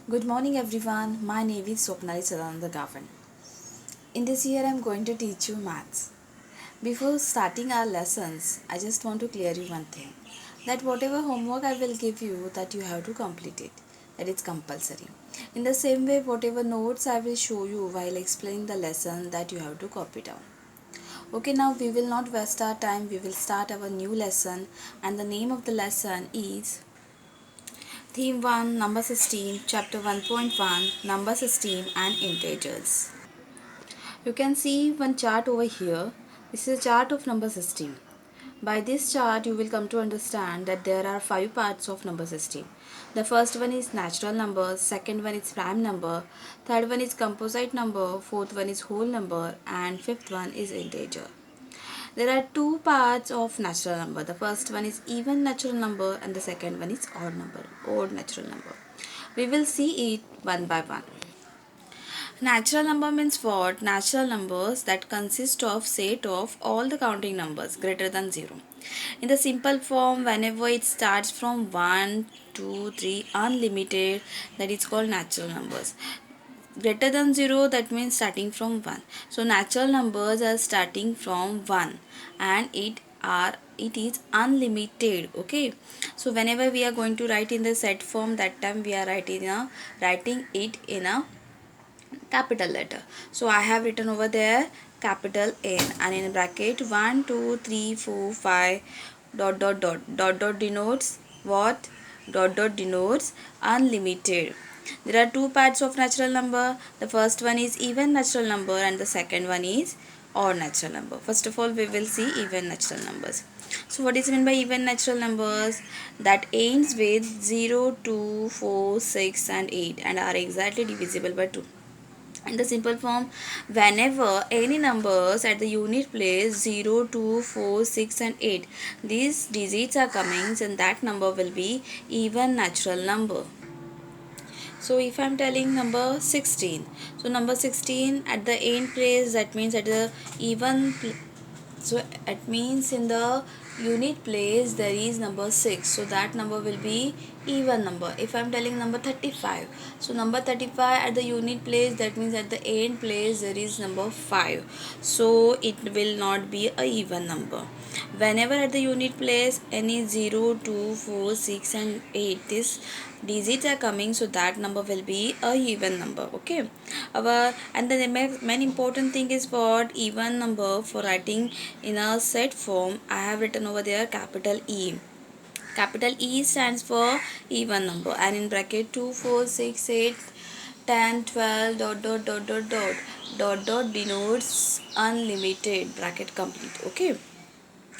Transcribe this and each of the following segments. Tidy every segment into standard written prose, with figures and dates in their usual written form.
Good morning everyone. My name is Swapnali Sadananda Gavan. In this year I am going to teach you maths. Before starting our lessons, I just want to clear you one thing. That whatever homework I will give you that you have to complete it. That is compulsory. In the same way whatever notes I will show you while explaining the lesson that you have to copy down. Okay, now we will not waste our time. We will start our new lesson and the name of the lesson is Theme 1, Number 16, Chapter 1.1, Number System and Integers. You can see one chart over here. This is a chart of number system. By this chart, you will come to understand that there are 5 parts of number system. The first one is natural number, second one is prime number, third one is composite number, fourth one is whole number, and fifth one is integer. There are 2 parts of natural number. The first one is even natural number and the second one is odd natural number. We will see it one by one. Natural number means what? Natural numbers that consist of set of all the counting numbers greater than 0. In the simple form, whenever it starts from 1, 2, 3, unlimited, that is called natural numbers. Greater than 0, that means starting from 1. So natural numbers are starting from 1 and it is unlimited. Okay, so whenever we are going to write in the set form, that time we are writing it in a capital letter. So I have written over there capital N and in bracket 1 2 3 4 5 dot denotes what? Dot denotes unlimited. There are 2 parts of natural number. The first one is even natural number and the second one is odd natural number. First of all, we will see even natural numbers. So what is meant by even natural numbers? That ends with 0, 2, 4, 6 and 8 and are exactly divisible by 2. In the simple form, whenever any numbers at the unit place 0, 2, 4, 6 and 8, these digits are coming, and that number will be even natural number. So if I am telling number 16, so number 16 at the end place, that means at the even so it means in the unit place there is number 6, so that number will be even number. If I am telling number 35, so number 35 at the unit place, that means at the end place there is number 5, so it will not be a even number. Whenever at the unit place any 0, 2, 4, 6 and 8, this digits are coming, so that number will be a even number. Okay, our and the main important thing is what? Even number. For writing in a set form, I have written over there capital E. Capital E stands for even number and in bracket 2, 4, 6, 8, 10, 12 dot denotes unlimited, bracket complete. Okay,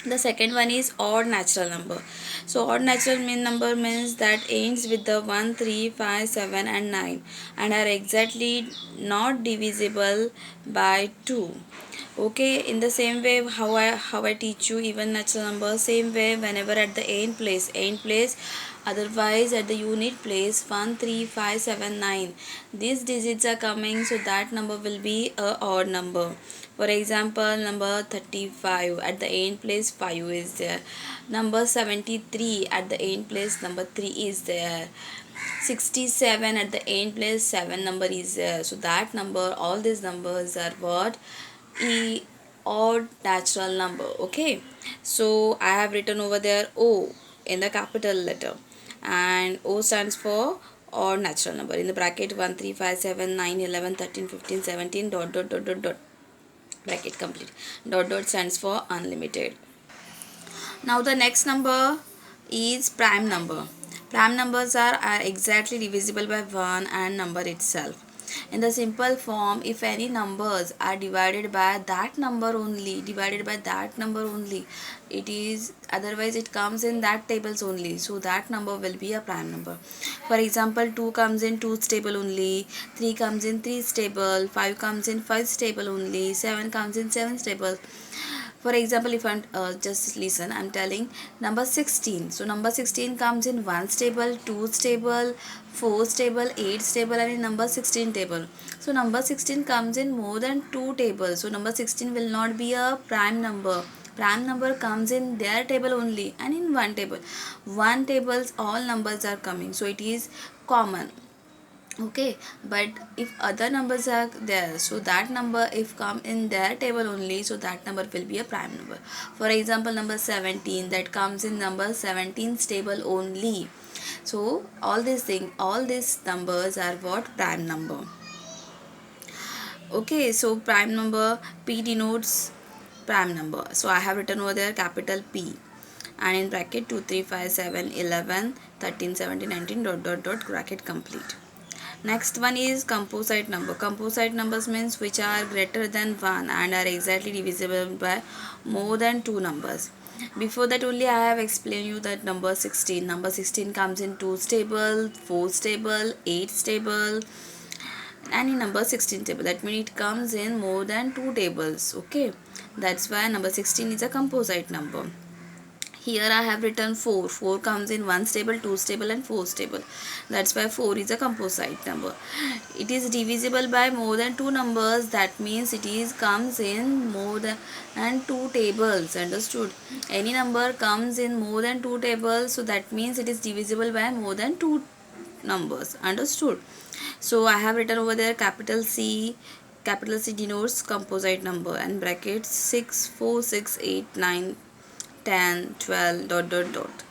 the second one is odd natural number. So odd natural number means that ends with the 1, 3, 5, 7 and 9 and are exactly not divisible by 2. Okay, in the same way how I teach you even natural number, same way whenever at the end place, otherwise at the unit place 1, 3, 5, 7, 9, these digits are coming, so that number will be a odd number. For example, number 35 at the end place 5 is there. Number 73 at the end place number 3 is there. 67 at the end place 7 number is there. So that number, all these numbers are what? E odd natural number. Okay, so I have written over there O in the capital letter and O stands for odd natural number. In the bracket 1, 3, 5, 7, 9, 11, 13, 15, 17 dot bracket complete. Dot stands for unlimited. Now the next number is prime number. Prime numbers are exactly divisible by 1 and number itself. In the simple form, if any numbers are divided by that number only, it is, otherwise it comes in that tables only, so that number will be a prime number. For example, 2 comes in 2's table only, 3 comes in 3's table, 5 comes in 5's table only, 7 comes in 7's table. For example, if I'm just listen, I'm telling number 16. So number 16 comes in 1's table, 2's table, 4's table, 8's table and in number 16 table. So number 16 comes in more than 2 tables. So number 16 will not be a prime number. Prime number comes in their table only and in one table. One tables all numbers are coming. So it is common. Okay, but if other numbers are there, so that number if come in their table only, so that number will be a prime number. For example, number 17 that comes in number 17's table only. So all these numbers are what? Prime number. Okay, so prime number, P denotes prime number. So I have written over there capital P, and in bracket 2 3 5 7 11 13 17 19 dot dot dot bracket complete. Next one is composite number. Composite numbers means which are greater than 1 and are exactly divisible by more than two numbers. Before that only I have explained you that number 16. Number 16 comes in 2's table, 4's table, 8's table, and in number 16 table. That means it comes in more than two tables. Okay, that's why number 16 is a composite number. Here I have written 4. 4 comes in 1's table, 2's table and 4's table. That's why 4 is a composite number. It is divisible by more than two numbers. That means it is comes in more than two tables. Understood? Any number comes in more than two tables. So that means it is divisible by more than two numbers. Understood? So I have written over there capital C. Capital C denotes composite number and brackets 6, 4, 6, 8, 9, 10, 12 dot dot dot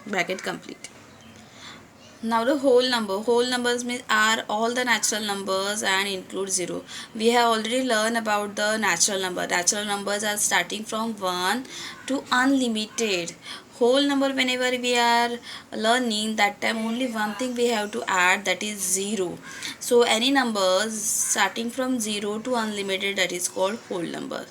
bracket complete. Now the whole numbers means are all the natural numbers and include 0. We have already learned about the natural number. Natural numbers are starting from 1 to unlimited. Whole number, whenever we are learning, that time only one thing we have to add, that is 0. So any numbers starting from 0 to unlimited, that is called whole number.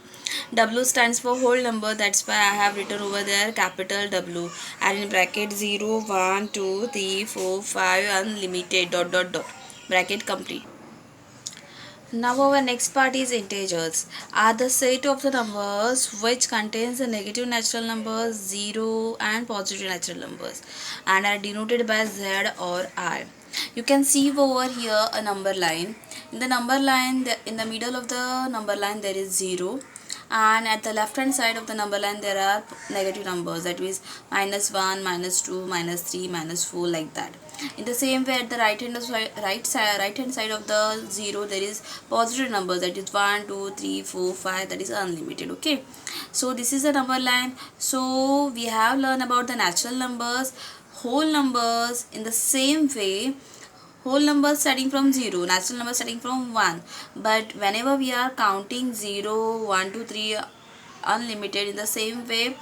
W stands for whole number, that's why I have written over there capital W, and in bracket 0, 1, 2, 3, 4, 5 unlimited dot dot dot bracket complete. Now our next part is integers. Are the set of the numbers which contains the negative natural numbers, 0 and positive natural numbers, and are denoted by Z or I. You can see over here a number line. In the number line, in the middle of the number line there is 0, and at the left hand side of the number line there are negative numbers, that is -1, -2, -3, -4, like that. In the same way, at the right hand side of the 0 there is positive numbers, that is 1, 2, 3, 4, 5, that is unlimited. Okay, so this is the number line. So we have learned about the natural numbers, whole numbers. In the same way, whole numbers starting from 0, natural numbers starting from 1, but whenever we are counting 0, 1, 2, 3 unlimited, in the same way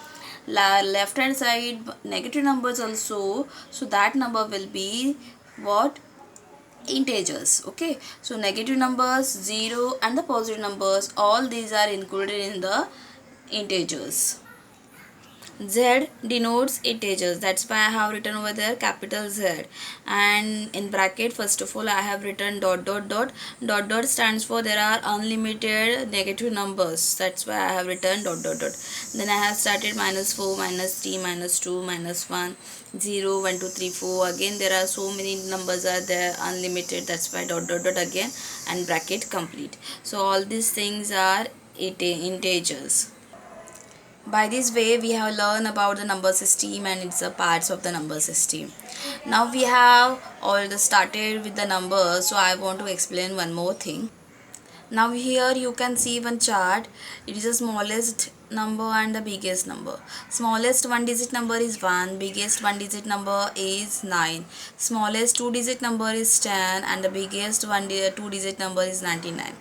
left hand side negative numbers also, so that number will be what? Integers. Okay, so negative numbers, 0 and the positive numbers, all these are included in the integers. Z denotes integers, that's why I have written over there capital Z, and in bracket first of all I have written dot dot dot. Dot dot stands for there are unlimited negative numbers, that's why I have written dot dot dot. Then I have started -4, -3, -2, -1, 0, 1, 2, 3, 4. Again there are so many numbers are there unlimited, that's why dot dot dot again and bracket complete. So all these things are integers. By this way we have learned about the number system and its parts of the number system. Now we have all the started with the numbers, so I want to explain one more thing. Now here you can see one chart. It is the smallest number and the biggest number. Smallest one digit number is 1, biggest one digit number is 9, smallest two digit number is 10, and the biggest two digit number is 99.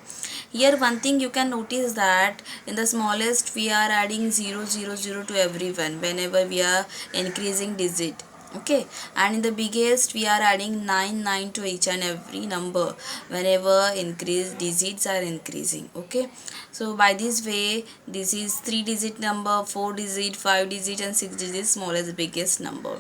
Here one thing you can notice that in the smallest we are adding 0 0 0 to everyone whenever we are increasing digit. Okay, and in the biggest we are adding 9 9 to each and every number whenever increase digits are increasing. Okay, so by this way this is 3 digit number, 4 digit, 5 digit and 6 digit smallest biggest number.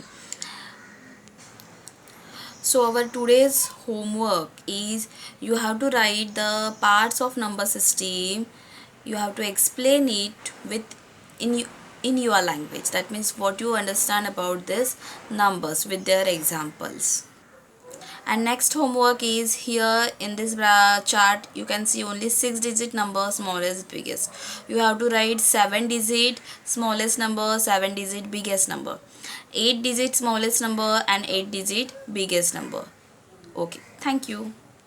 So our today's homework is you have to write the parts of number system. You have to explain it with in in your language. That means what you understand about this numbers with their examples. And next homework is here in this chart you can see only 6 digit number, smallest biggest. You have to write 7 digit smallest number, 7 digit biggest number, 8 digit smallest number and 8 digit biggest number. Okay, thank you.